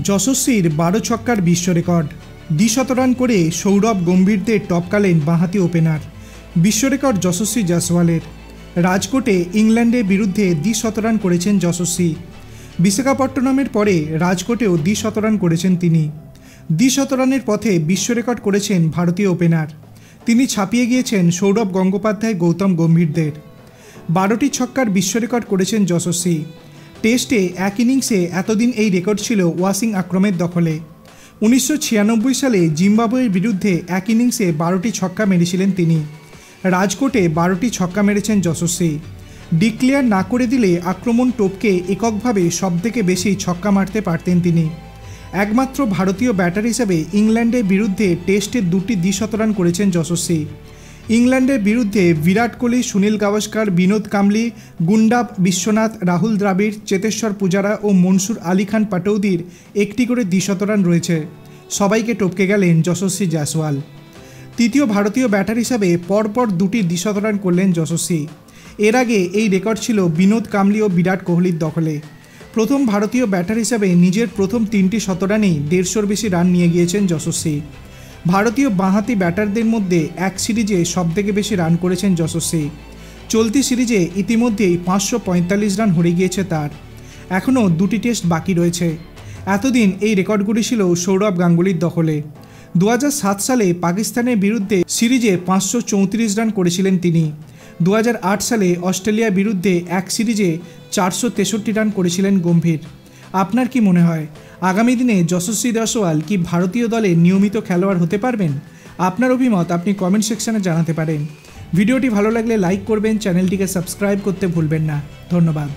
যশস্বীর 12 ছক্কার বিশ্ব record. দ্বিশত run করে সৌরভ গম্ভীরদের টপকালেন বাঁহাতি ওপেনার। বিশ্ব রেকর্ড যশস্বী জয়সওয়ালের। রাজকোটে ইংল্যান্ডের বিরুদ্ধে দ্বিশত রান করেছেন যশস্বী। বিশাখাপট্টনমের পরে রাজকোটেও দ্বিশত রান করেছেন তিনি। দ্বিশত রানের পথে বিশ্ব রেকর্ড করেছেন ভারতীয় ওপেনার। তিনি ছাপিয়ে গিয়েছেন সৌরভ গঙ্গোপাধ্যায়, গৌতম গম্ভীরদের। 12টি ছক্কার বিশ্ব রেকর্ড করেছেন যশস্বী। টেস্টে এক ইনিংসে এতদিন এই রেকর্ড ছিল ওয়াসিং আকরমের দখলে। 1996 সালে জিম্বাবুয়ের বিরুদ্ধে এক ইনিংসে 12টি ছক্কা মেরেছিলেন তিনি। রাজকোটে 12টি ছক্কা মেরেছেন যশস্বী। ডিক্লেয়ার না করে দিলে আক্রমণ টোপকে এককভাবে সবথেকে বেশি ছক্কা মারতে পারতেন তিনি। একমাত্র ভারতীয় ব্যাটার হিসেবে ইংল্যান্ডের বিরুদ্ধে টেস্টে 2টি দ্বিশত রান করেছেন যশস্বী। ইংল্যান্ডের বিরুদ্ধে বিরাট কোহলি, সুনীল গাভাস্কার, বিনোদ কাম্বলি, গুন্ডাব বিশ্বনাথ, রাহুল দ্রাবিড়, চেতেশ্বর পূজারা ও মনসুর আলী খান পাটৌদির একটি করে দ্বিশত রান রয়েছে। সবাইকে টপকে গেলেন যশস্বী জয়সওয়াল। তৃতীয় ভারতীয় ব্যাটার হিসাবে পরপর 2টি দ্বিশত রান করলেন যশস্বী। এর আগে এই রেকর্ড ছিল বিনোদ কাম্বলি ও বিরাট কোহলির দখলে। প্রথম ভারতীয় ব্যাটার হিসাবে নিজের প্রথম 3টি শতরানেই 150-র বেশি রান নিয়ে গিয়েছেন যশস্বী। ভারতীয় বাঁহাতি ব্যাটারদের মধ্যে এক সিরিজে সবথেকে বেশি রান করেছেন যশস্বী। চলতি সিরিজে ইতিমধ্যেই 545 রান হয়ে গিয়েছে তার। এখনও 2টি টেস্ট বাকি রয়েছে। এতদিন এই রেকর্ডগুলি ছিল সৌরভ গাঙ্গুলির দখলে। 2007 সালে পাকিস্তানের বিরুদ্ধে সিরিজে 534 রান করেছিলেন তিনি। 2008 সালে অস্ট্রেলিয়ার বিরুদ্ধে এক সিরিজে 463 রান করেছিলেন গম্ভীর। আপনার কি মনে হয় আগামী দিনে যশস্বী জয়সওয়াল কি ভারতীয় দলে নিয়মিত খেলোয়াড় হতে পারবেন? আপনার অভিমত আপনি কমেন্ট সেকশনে জানাতে পারেন। ভিডিওটি ভালো লাগলে লাইক করবেন, চ্যানেলটিকে সাবস্ক্রাইব করতে ভুলবেন না। ধন্যবাদ।